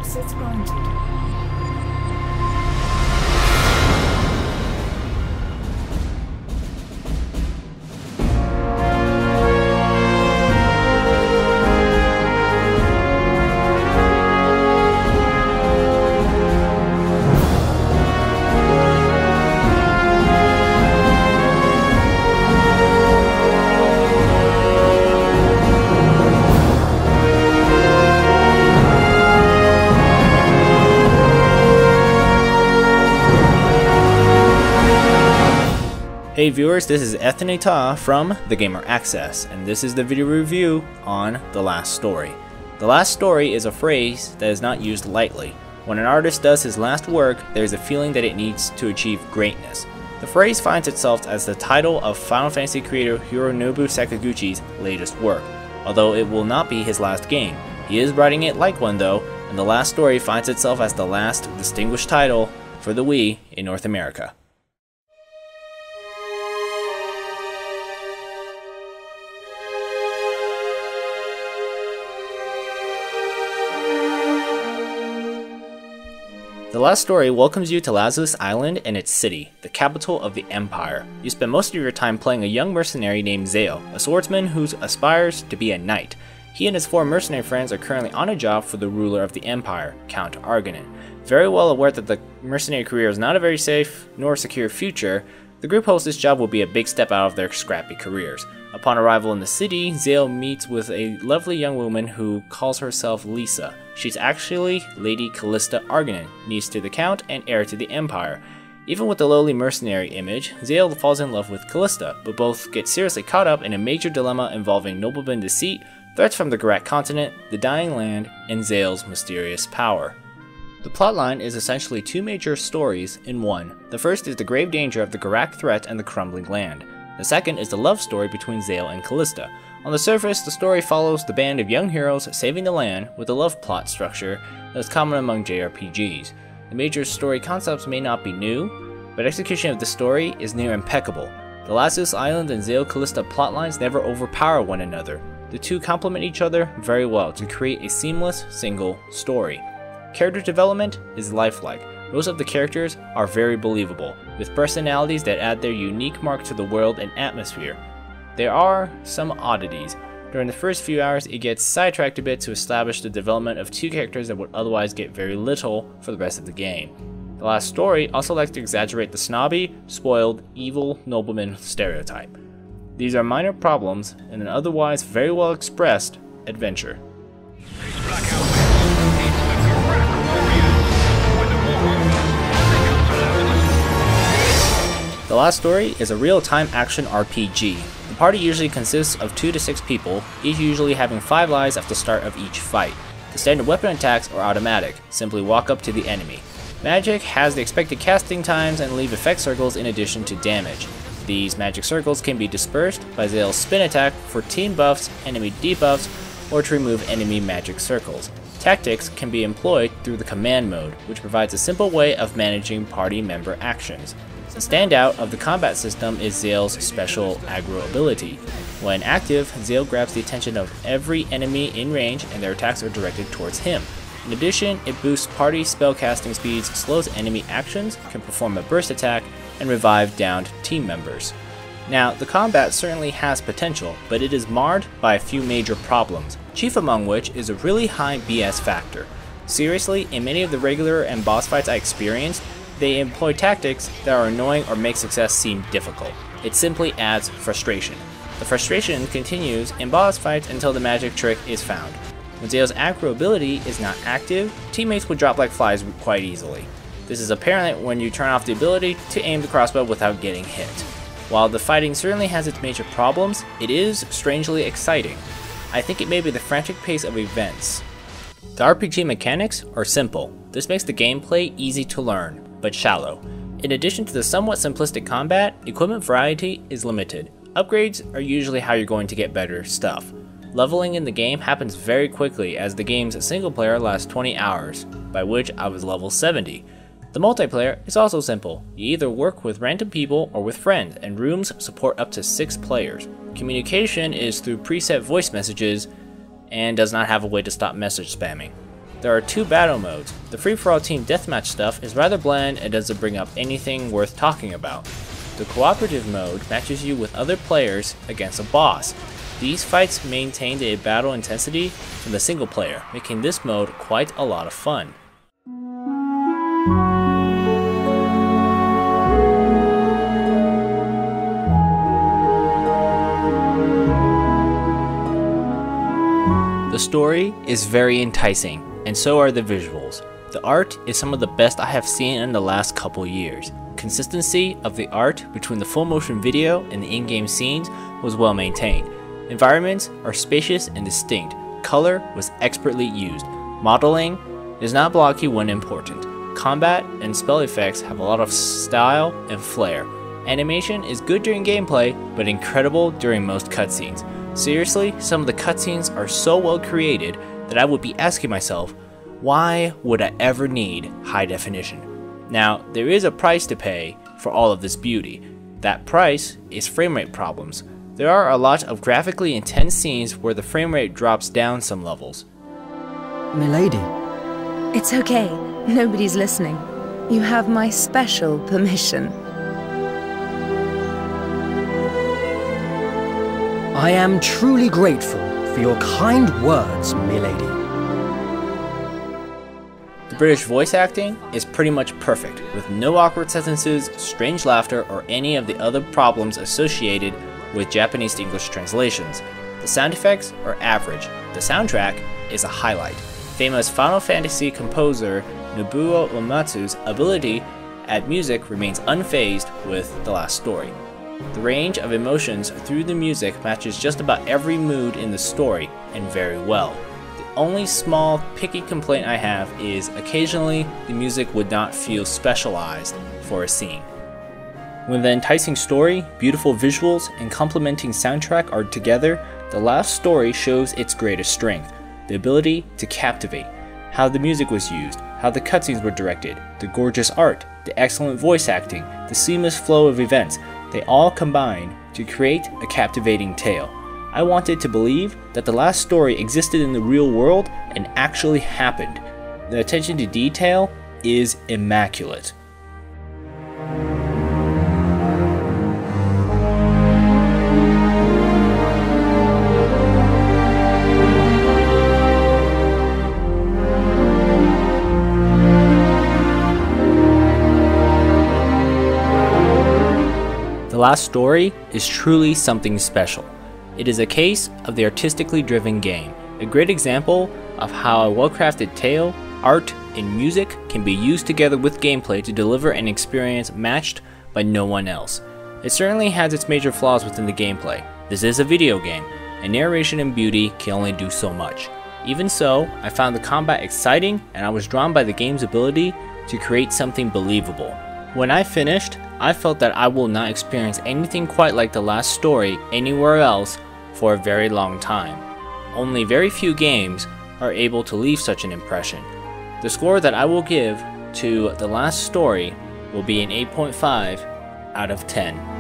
Access granted. Hey viewers, this is Ethne Ta from The Gamer Access, and this is the video review on The Last Story. The last story is a phrase that is not used lightly. When an artist does his last work, there is a feeling that it needs to achieve greatness. The phrase finds itself as the title of Final Fantasy creator Hironobu Sakaguchi's latest work, although it will not be his last game. He is writing it like one though, and The Last Story finds itself as the last distinguished title for the Wii in North America. The Last Story welcomes you to Lazarus Island and its city, the capital of the Empire. You spend most of your time playing a young mercenary named Zale, a swordsman who aspires to be a knight. He and his 4 mercenary friends are currently on a job for the ruler of the Empire, Count Argonin. Very well aware that the mercenary career is not a very safe nor secure future, the group hopes this job will be a big step out of their scrappy careers. Upon arrival in the city, Zale meets with a lovely young woman who calls herself Lisa. She's actually Lady Callista Argonin, niece to the Count and heir to the Empire. Even with the lowly mercenary image, Zale falls in love with Callista, but both get seriously caught up in a major dilemma involving nobleman deceit, threats from the Garak continent, the dying land, and Zale's mysterious power. The plotline is essentially 2 major stories in one. The first is the grave danger of the Garak threat and the crumbling land. The second is the love story between Zale and Callista. On the surface, the story follows the band of young heroes saving the land with a love plot structure that is common among JRPGs. The major story concepts may not be new, but execution of the story is near impeccable. The Lazarus Island and Zale-Callista plotlines never overpower one another. The two complement each other very well to create a seamless single story. Character development is lifelike. Most of the characters are very believable, with personalities that add their unique mark to the world and atmosphere. There are some oddities. During the first few hours, it gets sidetracked a bit to establish the development of 2 characters that would otherwise get very little for the rest of the game. The Last Story also likes to exaggerate the snobby, spoiled, evil nobleman stereotype. These are minor problems in an otherwise very well expressed adventure. The Last Story is a real-time action RPG. The party usually consists of 2 to 6 people, each usually having 5 lives at the start of each fight. The standard weapon attacks are automatic, simply walk up to the enemy. Magic has the expected casting times and leave effect circles in addition to damage. These magic circles can be dispersed by Zale's spin attack for team buffs, enemy debuffs, or to remove enemy magic circles. Tactics can be employed through the command mode, which provides a simple way of managing party member actions. The standout of the combat system is Zale's special aggro ability. When active, Zale grabs the attention of every enemy in range and their attacks are directed towards him. In addition, it boosts party spellcasting speeds, slows enemy actions, can perform a burst attack, and revive downed team members. Now, the combat certainly has potential, but it is marred by a few major problems, chief among which is a really high BS factor. Seriously, in many of the regular and boss fights I experienced, they employ tactics that are annoying or make success seem difficult. It simply adds frustration. The frustration continues in boss fights until the magic trick is found. When Zale's aggro ability is not active, teammates would drop like flies quite easily. This is apparent when you turn off the ability to aim the crossbow without getting hit. While the fighting certainly has its major problems, it is strangely exciting. I think it may be the frantic pace of events. The RPG mechanics are simple. This makes the gameplay easy to learn, but shallow. In addition to the somewhat simplistic combat, equipment variety is limited. Upgrades are usually how you're going to get better stuff. Leveling in the game happens very quickly as the game's single player lasts 20 hours, by which I was level 70. The multiplayer is also simple. You either work with random people or with friends, and rooms support up to 6 players. Communication is through preset voice messages and does not have a way to stop message spamming. There are 2 battle modes. The free-for-all team deathmatch stuff is rather bland and doesn't bring up anything worth talking about. The cooperative mode matches you with other players against a boss. These fights maintained a battle intensity from the single player, making this mode quite a lot of fun. The story is very enticing, and so are the visuals. The art is some of the best I have seen in the last couple years. Consistency of the art between the full motion video and the in-game scenes was well maintained. Environments are spacious and distinct. Color was expertly used. Modeling is not blocky when important. Combat and spell effects have a lot of style and flair. Animation is good during gameplay, but incredible during most cutscenes. Seriously, some of the cutscenes are so well created that I would be asking myself, why would I ever need high definition? Now, there is a price to pay for all of this beauty. That price is framerate problems. There are a lot of graphically intense scenes where the framerate drops down some levels. Milady. It's okay. Nobody's listening. You have my special permission. I am truly grateful for your kind words, milady. The British voice acting is pretty much perfect, with no awkward sentences, strange laughter, or any of the other problems associated with Japanese to English translations. The sound effects are average. The soundtrack is a highlight. Famous Final Fantasy composer Nobuo Uematsu's ability at music remains unfazed with The Last Story. The range of emotions through the music matches just about every mood in the story, and very well. The only small, picky complaint I have is occasionally the music would not feel specialized for a scene. When the enticing story, beautiful visuals, and complementing soundtrack are together, The Last Story shows its greatest strength, the ability to captivate. How the music was used, how the cutscenes were directed, the gorgeous art, the excellent voice acting, the seamless flow of events, they all combine to create a captivating tale. I wanted to believe that The Last Story existed in the real world and actually happened. The attention to detail is immaculate. The Last Story is truly something special. It is a case of the artistically driven game, a great example of how a well-crafted tale, art, and music can be used together with gameplay to deliver an experience matched by no one else. It certainly has its major flaws within the gameplay. This is a video game, and narration and beauty can only do so much. Even so, I found the combat exciting, and I was drawn by the game's ability to create something believable. When I finished, I felt that I will not experience anything quite like The Last Story anywhere else for a very long time. Only very few games are able to leave such an impression. The score that I will give to The Last Story will be an 8.5 out of 10.